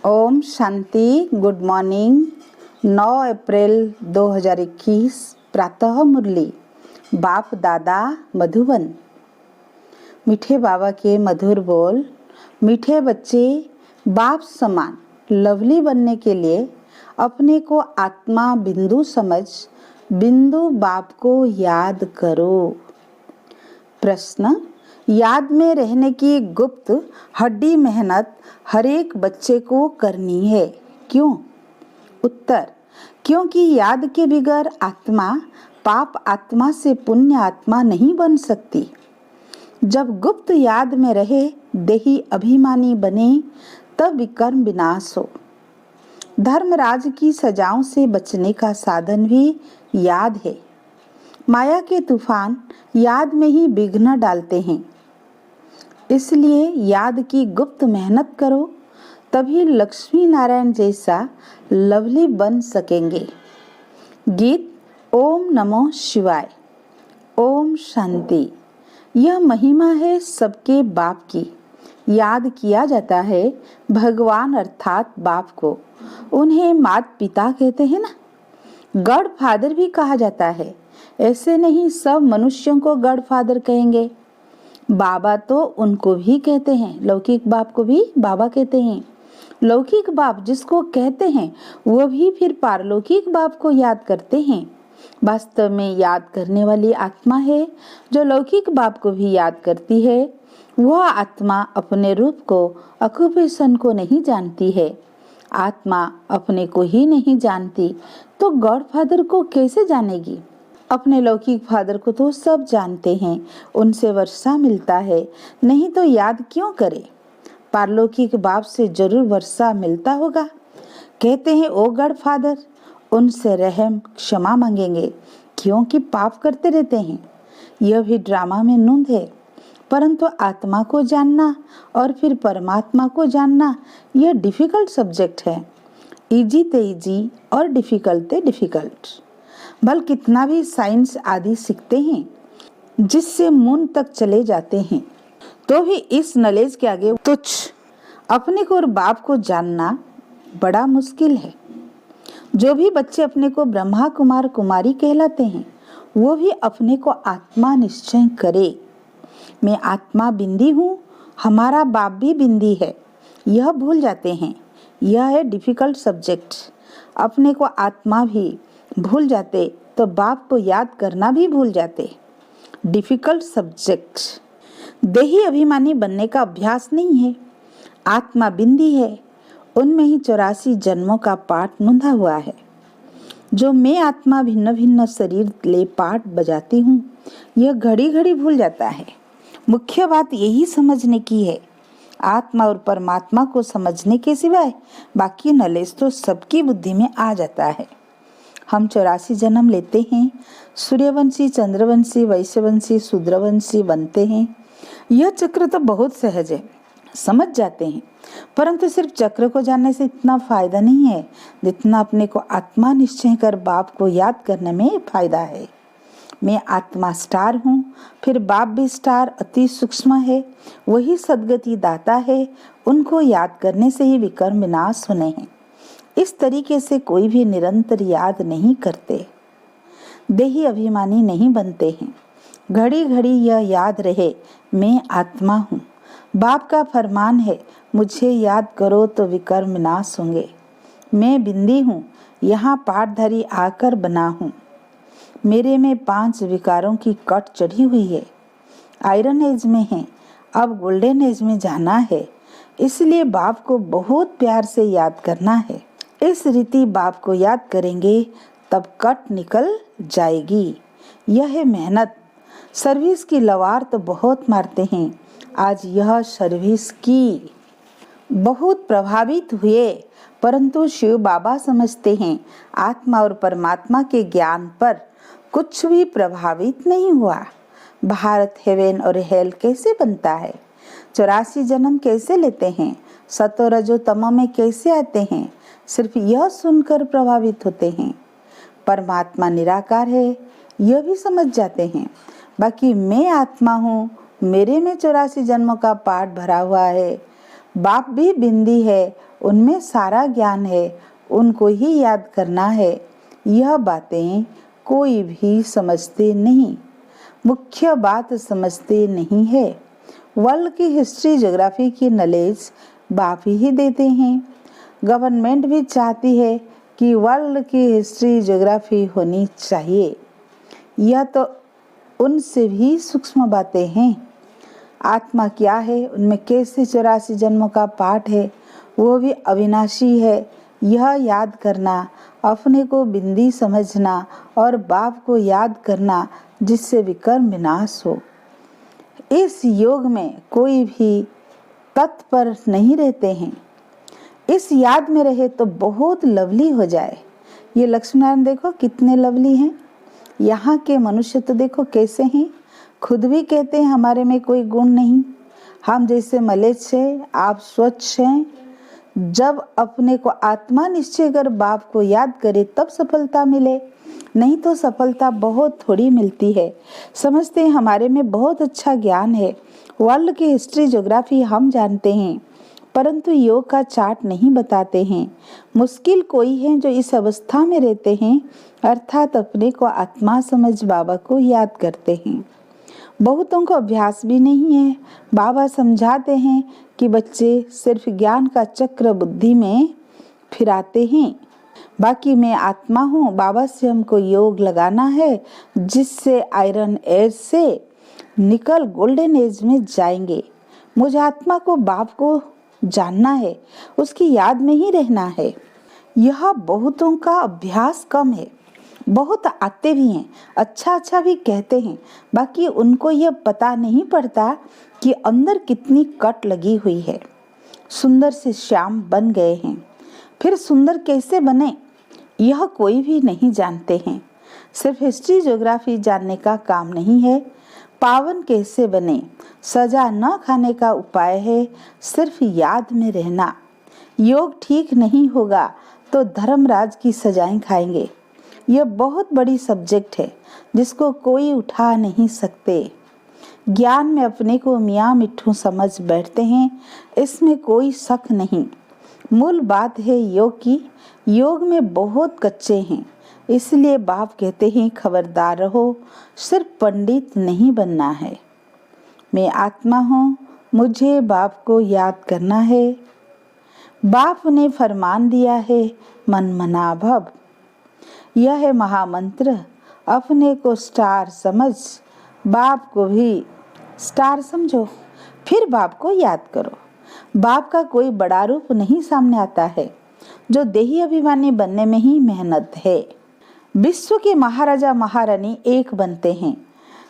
Om Shanti. Good morning. 9 अप्रैल 2021 प्रातः मुरली। बाप दादा मधुबन। मीठे बाबा के मधुर बोल। मीठे बच्चे, बाप समान लवली बनने के लिए अपने को आत्मा बिंदु समझ बिंदु बाप को याद करो। प्रश्न, याद में रहने की गुप्त हड्डी मेहनत हर एक बच्चे को करनी है, क्यों? उत्तर, क्योंकि याद के बिगर आत्मा पाप आत्मा से पुण्य आत्मा नहीं बन सकती। जब गुप्त याद में रहे देही अभिमानी बने तब विकर्म विनाश हो। धर्मराज की सजाओं से बचने का साधन भी याद है। माया के तूफान याद में ही विघ्न डालते हैं। इसलिए याद की गुप्त मेहनत करो, तभी लक्ष्मी नारायण जैसा लवली बन सकेंगे। गीत ओम नमो शिवाय। ओम शांति। यह महिमा है सबके बाप की। याद किया जाता है भगवान अर्थात बाप को। उन्हें माता पिता कहते हैं ना। गॉड फादर भी कहा जाता है। ऐसे नहीं सब मनुष्यों को गॉड फादर कहेंगे। बाबा तो उनको भी कहते हैं, लौकिक बाप को भी बाबा कहते हैं। लौकिक बाप जिसको कहते हैं वो भी फिर पारलौकिक बाप को याद करते हैं। वास्तव में याद करने वाली आत्मा है जो लौकिक बाप को भी याद करती है। वह आत्मा अपने रूप को, ऑक्यूपेशन को नहीं जानती है। आत्मा अपने को ही नहीं जानती तो गॉड फादर को कैसे जानेगी? अपने लौकिक फादर को तो सब जानते हैं, उनसे वर्षा मिलता है, नहीं तो याद क्यों करे? पारलौकिक बाप से जरूर वर्षा मिलता होगा। कहते हैं ओ गॉड फादर, उनसे रहम क्षमा मांगेंगे क्योंकि पाप करते रहते हैं। यह भी ड्रामा में नूंद है। परंतु आत्मा को जानना और फिर परमात्मा को जानना यह डिफिकल्ट सब्जेक्ट है। इजी ते इजी और डिफिकल्ट ते डिफिकल्ट। भल कितना भी साइंस आदि सीखते हैं, जिससे मून तक चले जाते हैं, तो भी इस नॉलेज के आगे तुच्छ। अपने को और बाप को जानना बड़ा मुश्किल है। जो भी बच्चे अपने को ब्रह्मा कुमार कुमारी कहलाते हैं, वो भी अपने को आत्मा निश्चय करे। मैं आत्मा बिंदी हूँ, हमारा बाप भी बिंदी है, यह भूल जाते हैं। यह है डिफिकल्ट सब्जेक्ट। अपने को आत्मा भी भूल जाते तो बाप को याद करना भी भूल जाते। Difficult subject. देही अभिमानी बनने का अभ्यास नहीं है। आत्मा बिंदी है, उनमें ही 84 जन्मों का पाठ नूंधा हुआ है। जो मैं आत्मा भिन्न भिन्न शरीर ले पाठ बजाती हूँ, यह घड़ी घड़ी भूल जाता है। मुख्य बात यही समझने की है। आत्मा और परमात्मा को समझने के सिवाय बाकी नॉलेज तो सबकी बुद्धि में आ जाता है। हम 84 जन्म लेते हैं, सूर्यवंशी, चंद्रवंशी, वैश्यवंशी, शूद्रवंशी बनते हैं। यह चक्र तो बहुत सहज है, समझ जाते हैं। परंतु सिर्फ चक्र को जानने से इतना फायदा नहीं है जितना अपने को आत्मा निश्चय कर बाप को याद करने में फायदा है। मैं आत्मा स्टार हूँ, फिर बाप भी स्टार अति सूक्ष्म है, वही सदगति दाता है। उनको याद करने से ही विकर्म विनाश होने हैं। इस तरीके से कोई भी निरंतर याद नहीं करते, देही अभिमानी नहीं बनते हैं। घड़ी घड़ी यह याद रहे मैं आत्मा हूँ। बाप का फरमान है मुझे याद करो तो विकर्म विनाश होंगे। मैं बिंदी हूँ, यहाँ पाठधारी आकर बना हूँ। मेरे में 5 विकारों की कट चढ़ी हुई है। आयरन एज में है, अब गोल्डन एज में जाना है। इसलिए बाप को बहुत प्यार से याद करना है। इस रीति बाप को याद करेंगे तब कट निकल जाएगी। यह है मेहनत। सर्विस की लवार तो बहुत मारते हैं, आज यह सर्विस की। बहुत प्रभावित हुए, परंतु शिव बाबा समझते हैं आत्मा और परमात्मा के ज्ञान पर कुछ भी प्रभावित नहीं हुआ। भारत हेवन और हेल कैसे बनता है? 84 जन्म कैसे लेते हैं? सतो रजो तमो में कैसे आते हैं? सिर्फ यह सुनकर प्रभावित होते हैं। परमात्मा निराकार है, यह भी समझ जाते हैं। बाकी मैं आत्मा हूँ, मेरे में 84 जन्मों का पाठ भरा हुआ है। बाप भी बिंदी है, उनमें सारा ज्ञान है, उनको ही याद करना है। यह बातें कोई भी समझते नहीं, मुख्य बात समझते नहीं है। वर्ल्ड की हिस्ट्री ज्योग्राफी की नॉलेज बाप ही देते हैं। गवर्नमेंट भी चाहती है कि वर्ल्ड की हिस्ट्री ज्योग्राफी होनी चाहिए। यह तो उनसे भी सूक्ष्म बातें हैं। आत्मा क्या है, उनमें कैसे 84 जन्मों का पाठ है, वो भी अविनाशी है। यह याद करना, अपने को बिंदी समझना और बाप को याद करना जिससे विकर्म विनाश हो। इस योग में कोई भी तत्पर नहीं रहते हैं। इस याद में रहे तो बहुत लवली हो जाए। ये लक्ष्मीनारायण देखो कितने लवली हैं। यहाँ के मनुष्य तो देखो कैसे हैं। खुद भी कहते हैं हमारे में कोई गुण नहीं, हम जैसे मलेच्छ हैं, आप स्वच्छ हैं। जब अपने को आत्मा निश्चय कर बाप को याद करे तब सफलता मिले, नहीं तो सफलता बहुत थोड़ी मिलती है। समझते हैं हमारे में बहुत अच्छा ज्ञान है, वर्ल्ड की हिस्ट्री ज्योग्राफी हम जानते हैं, परंतु योग का चार्ट नहीं बताते हैं। मुश्किल कोई है जो इस अवस्था में रहते हैं, अर्थात अपने को आत्मा समझ बाबा को याद करते हैं। बहुतों को अभ्यास भी नहीं है। बाबा समझाते हैं कि बच्चे सिर्फ ज्ञान का चक्र बुद्धि में फिराते हैं, बाकी मैं आत्मा हूँ। बाबा से हमको योग लगाना है जिससे आयरन एज से निकल गोल्डन एज में जाएंगे। मुझे आत्मा को बाप को जानना है, उसकी याद में ही रहना है। यह बहुतों का अभ्यास कम है। बहुत आते भी हैं, अच्छा भी कहते हैं, बाकी उनको यह पता नहीं पड़ता कि अंदर कितनी कट लगी हुई है। सुंदर से श्याम बन गए हैं, फिर सुंदर कैसे बने यह कोई भी नहीं जानते हैं। सिर्फ हिस्ट्री ज्योग्राफी जानने का काम नहीं है। पावन कैसे बने, सजा न खाने का उपाय है सिर्फ याद में रहना। योग ठीक नहीं होगा तो धर्मराज की सजाएं खाएंगे। यह बहुत बड़ी सब्जेक्ट है जिसको कोई उठा नहीं सकते। ज्ञान में अपने को मियाँ मिट्ठू समझ बैठते हैं, इसमें कोई शक नहीं। मूल बात है योग की। योग में बहुत कच्चे हैं, इसलिए बाप कहते हैं खबरदार रहो, सिर्फ पंडित नहीं बनना है। मैं आत्मा हूँ, मुझे बाप को याद करना है। बाप ने फरमान दिया है मन मना भव। यह है महामंत्र। अपने को स्टार समझ, बाप को भी स्टार समझो, फिर बाप को याद करो। बाप का कोई बड़ा रूप नहीं सामने आता है, जो देही अभिमानी बनने में ही मेहनत है। विश्व के महाराजा महारानी एक बनते हैं,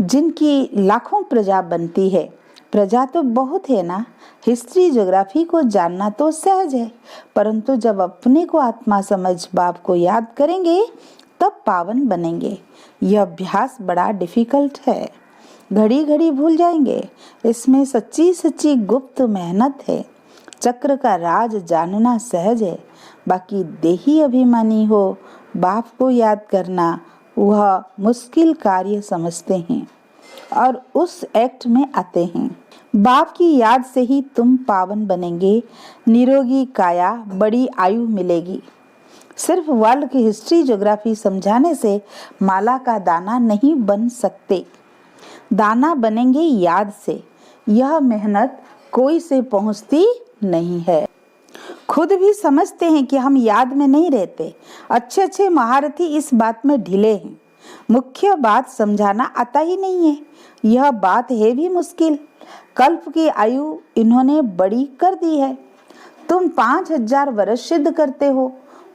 जिनकी लाखों प्रजा बनती है। प्रजा तो बहुत है ना। हिस्ट्री ज्योग्राफी को जानना तो सहज है, परंतु जब अपने को आत्मा समझ बाप को याद करेंगे तब पावन बनेंगे। यह अभ्यास बड़ा डिफिकल्ट है, घड़ी घड़ी भूल जाएंगे। इसमें सच्ची सच्ची गुप्त मेहनत है। चक्र का राज जानना सहज है, बाकी देही अभिमानी हो बाप को याद करना वह मुश्किल कार्य समझते हैं और उस एक्ट में आते हैं। बाप की याद से ही तुम पावन बनेंगे, निरोगी काया, बड़ी आयु मिलेगी। सिर्फ वर्ल्ड की हिस्ट्री ज्योग्राफी समझाने से माला का दाना नहीं बन सकते। दाना बनेंगे याद से। यह मेहनत कोई से पहुंचती नहीं है। खुद भी समझते हैं कि हम याद में नहीं रहते। अच्छे महारथी इस बात में ढीले हैं। मुख्य बात समझाना आता ही नहीं है। यह बात है भी मुश्किल। कल्प की आयु इन्होंने बड़ी कर दी है। तुम 5000 वर्ष सिद्ध करते हो,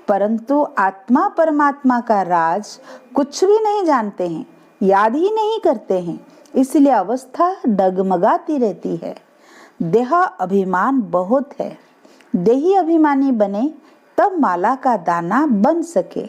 परंतु आत्मा परमात्मा का राज कुछ भी नहीं जानते हैं, याद ही नहीं करते हैं। इसलिए अवस्था डगमगाती रहती है। देह अभिमान बहुत है। देही अभिमानी बने तब माला का दाना बन सके।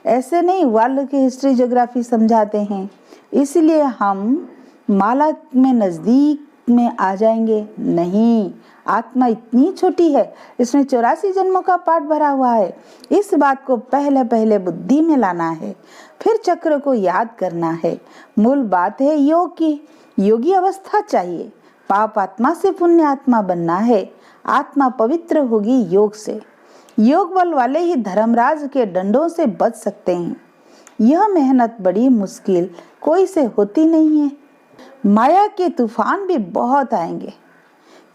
ऐसे नहीं वर्ल्ड की हिस्ट्री ज्योग्राफी समझाते हैं, इसलिए हम माला में नजदीक में आ जाएंगे। नहीं, आत्मा इतनी छोटी है, इसमें 84 जन्मों का पाठ भरा हुआ है। इस बात को पहले बुद्धि में लाना है, फिर चक्र को याद करना है। मूल बात है योग की। योगी अवस्था चाहिए। पाप आत्मा से पुण्य आत्मा बनना है। आत्मा पवित्र होगी योग से। योग बल वाले ही धर्मराज के डंडों से बच सकते हैं। यह मेहनत बड़ी मुश्किल कोई से होती नहीं है। माया के तूफान भी बहुत आएंगे।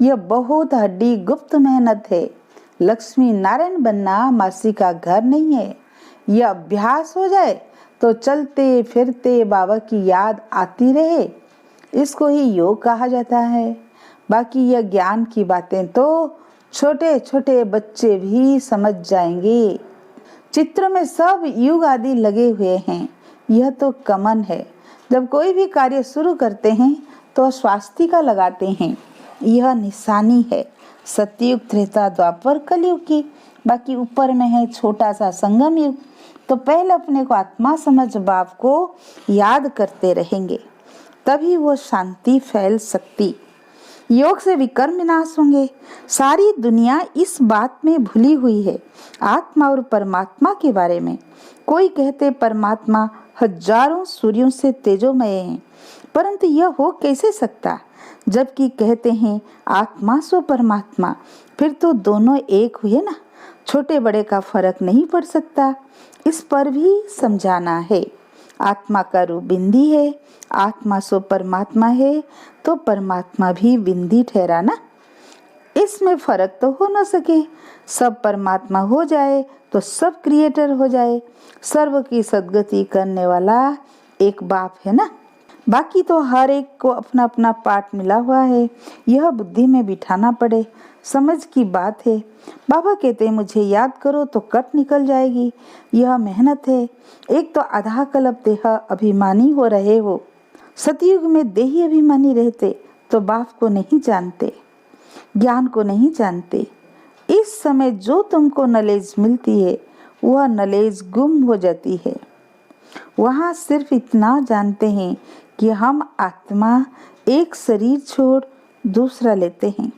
यह बहुत हड्डी गुप्त मेहनत है। लक्ष्मी नारायण बनना मासी का घर नहीं है। यह अभ्यास हो जाए तो चलते फिरते बाबा की याद आती रहे, इसको ही योग कहा जाता है। बाकी यह ज्ञान की बातें तो छोटे छोटे बच्चे भी समझ जाएंगे। चित्र में सब युग आदि लगे हुए हैं। यह तो कमन है। जब कोई भी कार्य शुरू करते हैं तो स्वास्तिका लगाते हैं। यह निशानी है सतयुग, त्रेता, द्वापर, कलयुग की। बाकी ऊपर में है छोटा सा संगम युग। तो पहले अपने को आत्मा समझ बाप को याद करते रहेंगे, तभी वो शांति फैल सकती। योग से विकर्म विनाश होंगे। सारी दुनिया इस बात में भूली हुई है आत्मा और परमात्मा के बारे में। कोई कहते परमात्मा हजारों सूर्यों से तेजोमय है, परंतु यह हो कैसे सकता? जबकि कहते हैं आत्मा सो परमात्मा, फिर तो दोनों एक हुए ना। छोटे बड़े का फर्क नहीं पड़ सकता, इस पर भी समझाना है। आत्मा का रूप बिंदी है, आत्मा सो परमात्मा है, तो परमात्मा भी बिंदी ठहरा ना। इसमें फर्क तो हो न सके। सब परमात्मा हो जाए तो सब क्रिएटर हो जाए। सर्व की सद्गति करने वाला एक बाप है ना। बाकी तो हर एक को अपना अपना पाठ मिला हुआ है। यह बुद्धि में बिठाना पड़े, समझ की बात है। बाबा कहते मुझे याद करो तो कट निकल जाएगी। यह मेहनत है। एक तो आधा कल्प देह अभिमानी हो रहे हो। सतयुग में देही अभिमानी रहते तो बाप को नहीं जानते, ज्ञान को नहीं जानते। इस समय जो तुमको नॉलेज मिलती है वह नॉलेज गुम हो जाती है। वहाँ सिर्फ इतना जानते हैं कि हम आत्मा एक शरीर छोड़ दूसरा लेते हैं,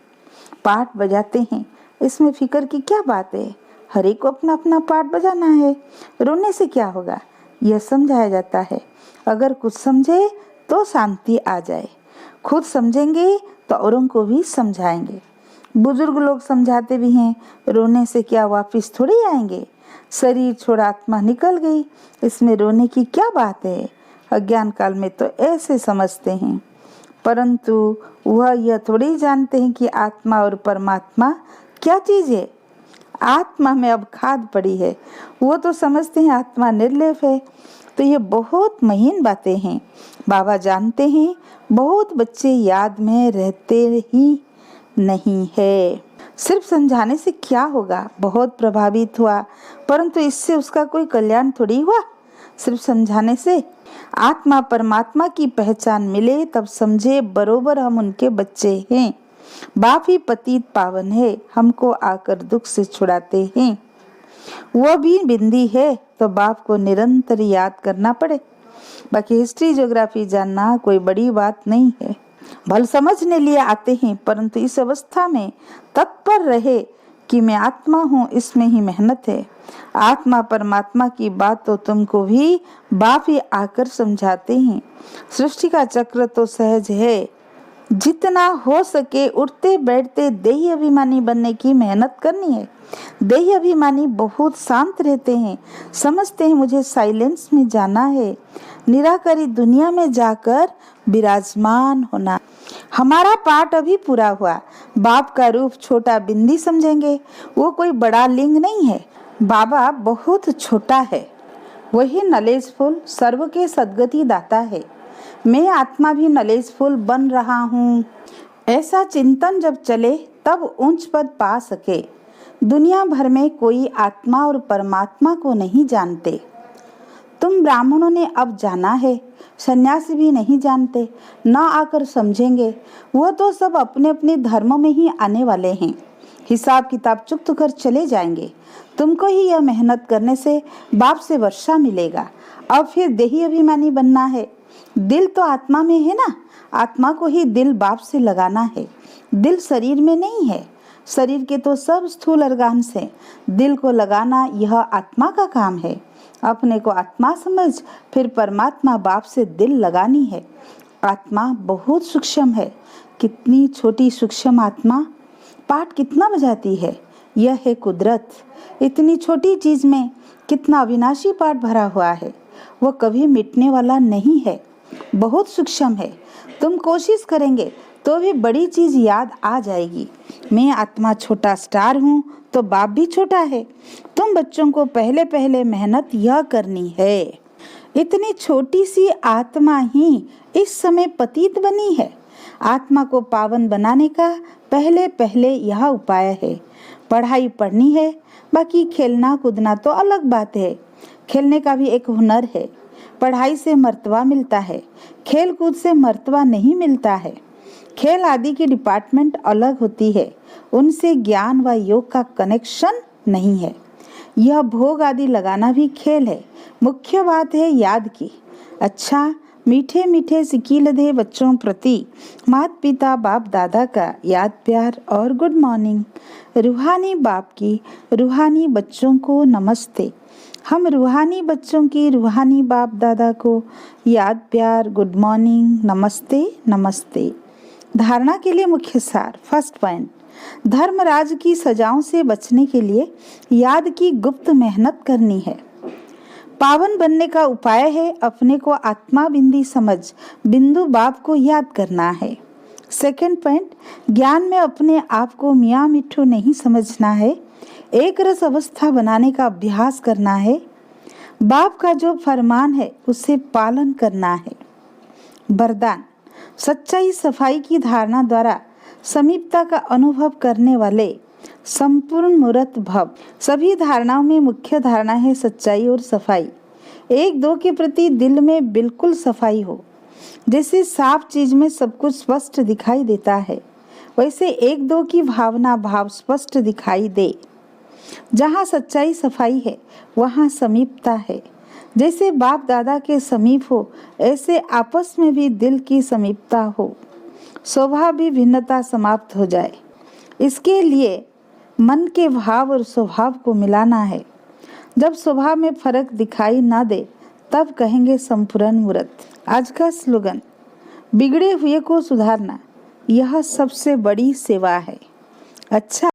पाठ बजाते हैं। इसमें फिक्र की क्या बात है? हर एक को अपना अपना पाठ बजाना है। रोने से क्या होगा, यह समझाया जाता है। अगर कुछ समझे तो शांति आ जाए। खुद समझेंगे तो औरों को भी समझाएंगे। बुजुर्ग लोग समझाते भी हैं, रोने से क्या वापिस थोड़े आएंगे। शरीर छोड़ आत्मा निकल गई, इसमें रोने की क्या बात है? अज्ञान काल में तो ऐसे समझते हैं, परंतु वह यह थोड़ी जानते हैं कि आत्मा और परमात्मा क्या चीज है। आत्मा में अब खाद पड़ी है, वो तो समझते हैं आत्मा निर्लेप है। तो ये बहुत महीन बातें हैं। बाबा जानते हैं बहुत बच्चे याद में रहते ही नहीं है। सिर्फ समझाने से क्या होगा? बहुत प्रभावित हुआ, परंतु इससे उसका कोई कल्याण थोड़ी हुआ। सिर्फ समझाने से आत्मा परमात्मा की पहचान मिले तब समझे बरोबर हम उनके बच्चे हैं। बाप ही पतित पावन है, हमको आकर दुख से छुड़ाते हैं। वो भी बिंदी है तो बाप को निरंतर याद करना पड़े। बाकी हिस्ट्री ज्योग्राफी जानना कोई बड़ी बात नहीं है, भल समझने लिए आते हैं, परंतु इस अवस्था में तत्पर रहे कि मैं आत्मा हूँ, इसमें ही मेहनत है। आत्मा परमात्मा की बात तो तुमको भी बाप ही आकर समझाते हैं। सृष्टि का चक्र तो सहज है। जितना हो सके उठते बैठते देही अभिमानी बनने की मेहनत करनी है। देही अभिमानी बहुत शांत रहते हैं, समझते हैं मुझे साइलेंस में जाना है, निराकारी दुनिया में जाकर विराजमान होना। हमारा पाठ अभी पूरा हुआ। बाप का रूप छोटा बिंदी समझेंगे, वो कोई बड़ा लिंग नहीं है। बाबा बहुत छोटा है, वही नॉलेजफुल सर्व के सद्गति दाता है। मैं आत्मा भी नॉलेजफुल बन रहा हूँ, ऐसा चिंतन जब चले तब उच्च पद पा सके। दुनिया भर में कोई आत्मा और परमात्मा को नहीं जानते। तुम ब्राह्मणों ने अब जाना है, सन्यासी भी नहीं जानते, न आकर समझेंगे। वो तो सब अपने अपने धर्मों में ही आने वाले हैं, हिसाब किताब चुकत कर चले जाएंगे। तुमको ही यह मेहनत करने से बाप से वर्षा मिलेगा। अब फिर देही अभिमानी बनना है। दिल तो आत्मा में है ना, आत्मा को ही दिल बाप से लगाना है। दिल शरीर में नहीं है, शरीर के तो सब स्थूल अर्गान से। दिल को लगाना यह आत्मा का काम है। अपने को आत्मा समझ फिर परमात्मा बाप से दिल लगानी है। आत्मा बहुत सूक्ष्म है, कितनी छोटी सूक्ष्म आत्मा। पाठ कितना बजाती है। यह है कुदरत। इतनी छोटी चीज में कितना अविनाशी पाठ भरा हुआ है। वो कभी मिटने वाला नहीं है, बहुत सूक्ष्म है। तुम कोशिश करेंगे तो भी बड़ी चीज याद आ जाएगी। मैं आत्मा छोटा स्टार हूँ तो बाप भी छोटा है। तुम बच्चों को पहले पहले मेहनत यह करनी है। इतनी छोटी सी आत्मा ही इस समय पतित बनी है। आत्मा को पावन बनाने का पहले पहले यह उपाय है। पढ़ाई पढ़नी है, बाकी खेलना कूदना तो अलग बात है। खेलने का भी एक हुनर है। पढ़ाई से मर्तबा मिलता है, खेल कूद से मर्तबा नहीं मिलता है। खेल आदि की डिपार्टमेंट अलग होती है, उनसे ज्ञान व योग का कनेक्शन नहीं है। यह भोग आदि लगाना भी खेल है। मुख्य बात है याद की। अच्छा, मीठे मीठे सिकीलधे बच्चों प्रति माता पिता बाप दादा का याद प्यार और गुड मॉर्निंग। रूहानी बाप की रूहानी बच्चों को नमस्ते। हम रूहानी बच्चों की रूहानी बाप दादा को याद प्यार गुड मॉर्निंग नमस्ते नमस्ते। धारणा के लिए मुख्य सार। फर्स्ट पॉइंट, धर्मराज की सजाओं से बचने के लिए याद की गुप्त मेहनत करनी है। पावन बनने का उपाय है अपने को आत्मा बिंदी समझ बिंदु बाप को याद करना है। सेकंड पॉइंट, ज्ञान में अपने आप को मियाँ मिट्ठू नहीं समझना है, एक रस अवस्था बनाने का अभ्यास करना है। बाप का जो फरमान है उसे पालन करना है। वरदान, सच्चाई सफाई की धारणा द्वारा समीपता का अनुभव करने वाले संपूर्ण मूर्त भव। सभी धारणाओं में मुख्य धारणा है सच्चाई और सफाई। एक दो के प्रति दिल में बिल्कुल सफाई हो। जैसे साफ चीज में सब कुछ स्पष्ट दिखाई देता है, वैसे एक दो की भावना भाव स्पष्ट दिखाई दे। जहाँ सच्चाई सफाई है वहाँ समीपता है। जैसे बाप दादा के समीप हो, ऐसे आपस में भी दिल की समीपता हो, स्वभाव भी भिन्नता समाप्त हो जाए। इसके लिए मन के भाव और स्वभाव को मिलाना है। जब स्वभाव में फर्क दिखाई ना दे तब कहेंगे संपूर्ण मूर्त। आज का स्लोगन, बिगड़े हुए को सुधारना यह सबसे बड़ी सेवा है। अच्छा।